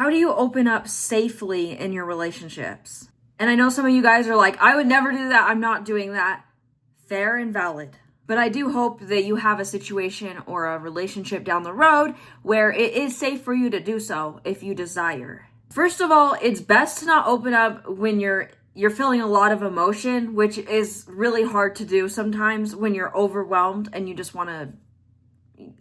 How do you open up safely in your relationships? And I know some of you guys are like, I would never do that. I'm not doing that. Fair and valid. But I do hope that you have a situation or a relationship down the road where it is safe for you to do so if you desire. First of all, it's best to not open up when you're feeling a lot of emotion, which is really hard to do sometimes when you're overwhelmed and you just want to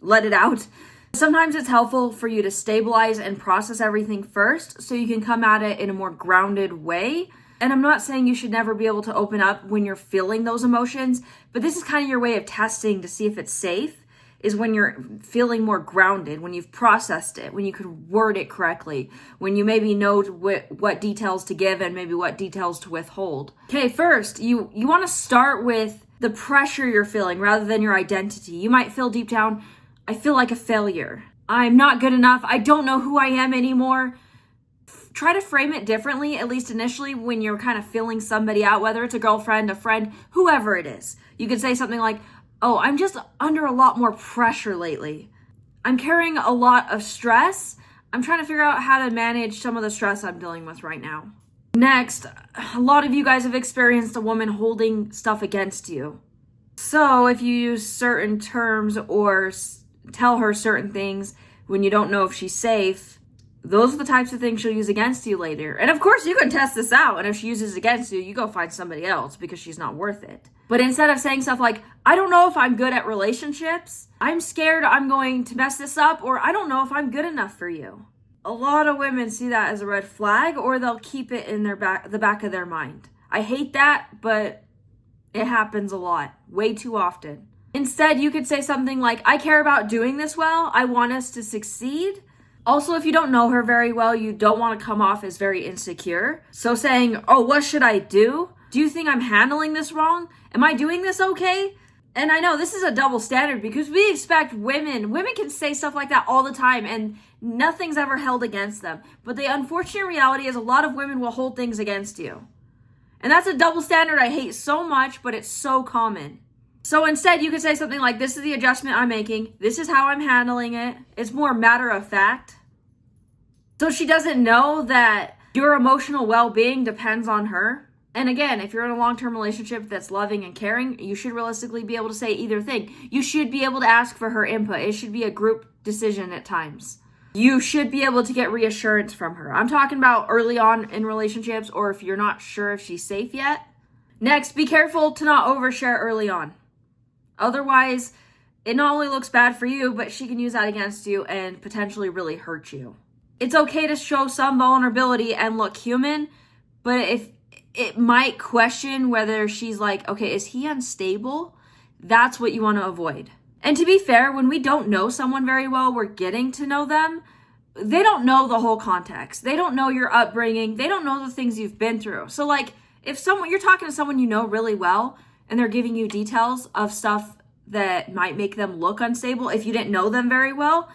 let it out. Sometimes it's helpful for you to stabilize and process everything first so you can come at it in a more grounded way. And I'm not saying you should never be able to open up when you're feeling those emotions, but this is kind of your way of testing to see if it's safe, is when you're feeling more grounded, when you've processed it, when you could word it correctly, when you maybe know what details to give and maybe what details to withhold. Okay, first, you want to start with the pressure you're feeling rather than your identity. You might feel deep down, I feel like a failure. I'm not good enough. I don't know who I am anymore. Try to frame it differently, at least initially, when you're kind of feeling somebody out, whether it's a girlfriend, a friend, whoever it is. You could say something like, oh, I'm just under a lot more pressure lately. I'm carrying a lot of stress. I'm trying to figure out how to manage some of the stress I'm dealing with right now. Next, a lot of you guys have experienced a woman holding stuff against you. So if you use certain terms or tell her certain things when you don't know if she's safe, those are the types of things she'll use against you later. And of course, you can test this out. And if she uses it against you, you go find somebody else because she's not worth it. But instead of saying stuff like, I don't know if I'm good at relationships, I'm scared I'm going to mess this up, or I don't know if I'm good enough for you. A lot of women see that as a red flag, or they'll keep it in the back of their mind. I hate that, but it happens a lot, way too often. Instead, you could say something like, I care about doing this well. I want us to succeed. Also, if you don't know her very well, you don't want to come off as very insecure. So saying, oh, what should I do? Do you think I'm handling this wrong? Am I doing this okay? And I know this is a double standard because we expect women can say stuff like that all the time and nothing's ever held against them. But the unfortunate reality is a lot of women will hold things against you. And that's a double standard I hate so much, but it's so common. So instead, you could say something like, this is the adjustment I'm making. This is how I'm handling it. It's more matter of fact. So she doesn't know that your emotional well-being depends on her. And again, if you're in a long-term relationship that's loving and caring, you should realistically be able to say either thing. You should be able to ask for her input. It should be a group decision at times. You should be able to get reassurance from her. I'm talking about early on in relationships, or if you're not sure if she's safe yet. Next, be careful to not overshare early on. Otherwise, it not only looks bad for you, but she can use that against you and potentially really hurt you. It's okay to show some vulnerability and look human, but if it might question whether she's like, okay, is he unstable? That's what you want to avoid. And to be fair, when we don't know someone very well, we're getting to know them. They don't know the whole context. They don't know your upbringing. They don't know the things you've been through. So like if you're talking to someone you know really well and they're giving you details of stuff that might make them look unstable, if you didn't know them very well,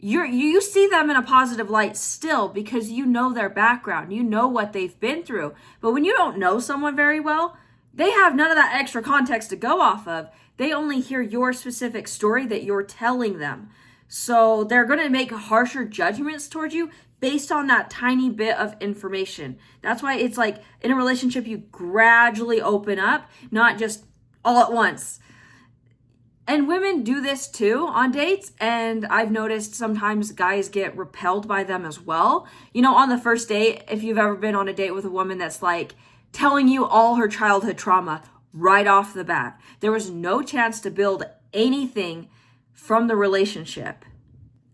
you see them in a positive light still because you know their background, you know what they've been through. But when you don't know someone very well, they have none of that extra context to go off of. They only hear your specific story that you're telling them. So they're going to make harsher judgments towards you based on that tiny bit of information. That's why it's like in a relationship, you gradually open up, not just all at once. And women do this too on dates, and I've noticed sometimes guys get repelled by them as well. You know, on the first date, if you've ever been on a date with a woman that's like telling you all her childhood trauma right off the bat, there was no chance to build anything from the relationship.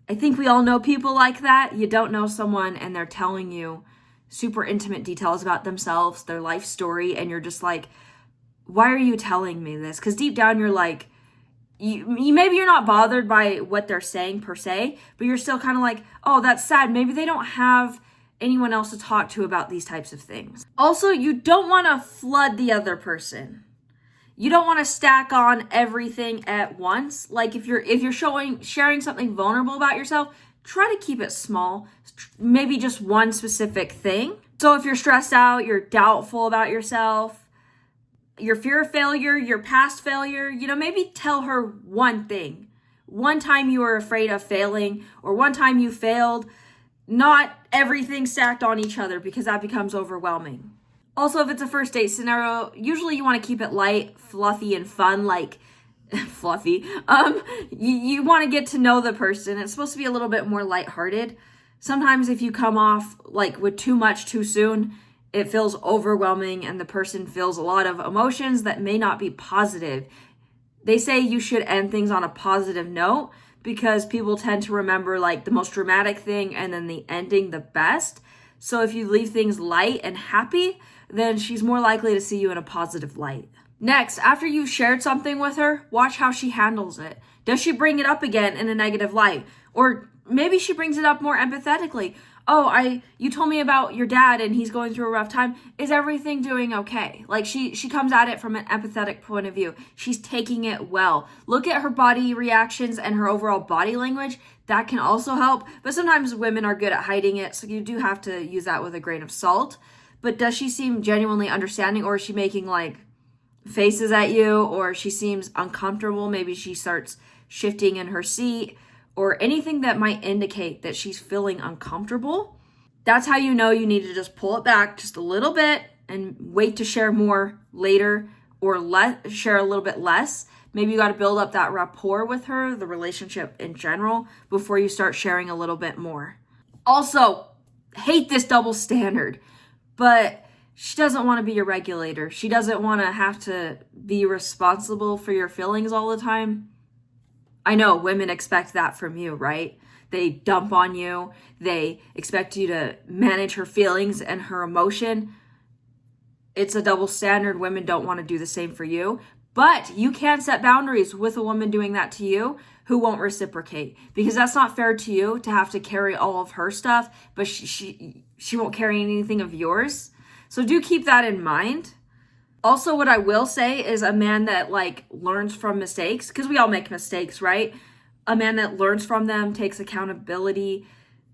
I think we all know people like that. You don't know someone and they're telling you super intimate details about themselves, their life story, and you're just like, why are you telling me this? Because deep down you're like, you maybe you're not bothered by what they're saying per se, but you're still kind of like, oh, that's sad. Maybe they don't have anyone else to talk to about these types of things. Also, you don't want to flood the other person. You don't want to stack on everything at once. Like if you're sharing something vulnerable about yourself, try to keep it small. Maybe just one specific thing. So if you're stressed out, you're doubtful about yourself, your fear of failure, your past failure, maybe tell her one thing. One time you were afraid of failing, or one time you failed. not everything stacked on each other, because that becomes overwhelming. Also, if it's a first date scenario, usually you want to keep it light, fluffy, and fun, like fluffy. You want to get to know the person. It's supposed to be a little bit more lighthearted. Sometimes if you come off like with too much too soon, it feels overwhelming and the person feels a lot of emotions that may not be positive. They say you should end things on a positive note because people tend to remember like the most dramatic thing and then the ending the best. So if you leave things light and happy, then she's more likely to see you in a positive light. Next, after you've shared something with her, watch how she handles it. Does she bring it up again in a negative light? Or maybe she brings it up more empathetically. Oh, you told me about your dad and he's going through a rough time. Is everything doing okay? Like she comes at it from an empathetic point of view. She's taking it well. Look at her body reactions and her overall body language. That can also help. But sometimes women are good at hiding it, so you do have to use that with a grain of salt. But does she seem genuinely understanding, or is she making like faces at you, or she seems uncomfortable? Maybe she starts shifting in her seat, or anything that might indicate that she's feeling uncomfortable. That's how you know you need to just pull it back just a little bit and wait to share more later, or share a little bit less. Maybe you got to build up that rapport with her, the relationship in general, before you start sharing a little bit more. Also, hate this double standard, but she doesn't want to be your regulator. She doesn't want to have to be responsible for your feelings all the time. I know women expect that from you, right? They dump on you. They expect you to manage her feelings and her emotion. It's a double standard. Women don't want to do the same for you. But you can set boundaries with a woman doing that to you who won't reciprocate, because that's not fair to you to have to carry all of her stuff, but she won't carry anything of yours. So do keep that in mind. Also, what I will say is a man that like learns from mistakes, because we all make mistakes, right? A man that learns from them, takes accountability.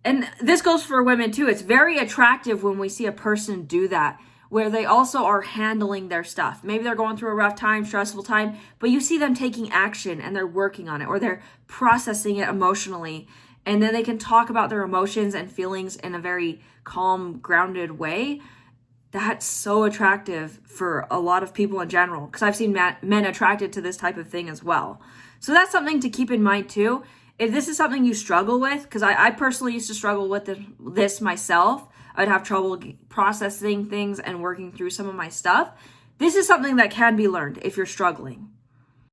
And this goes for women too. It's very attractive when we see a person do that, where they also are handling their stuff. Maybe they're going through a rough time, stressful time, but you see them taking action and they're working on it, or they're processing it emotionally. And then they can talk about their emotions and feelings in a very calm, grounded way. That's so attractive for a lot of people in general, because I've seen men attracted to this type of thing as well. So that's something to keep in mind too. If this is something you struggle with, because I personally used to struggle with this myself. I'd have trouble processing things and working through some of my stuff. This is something that can be learned if you're struggling.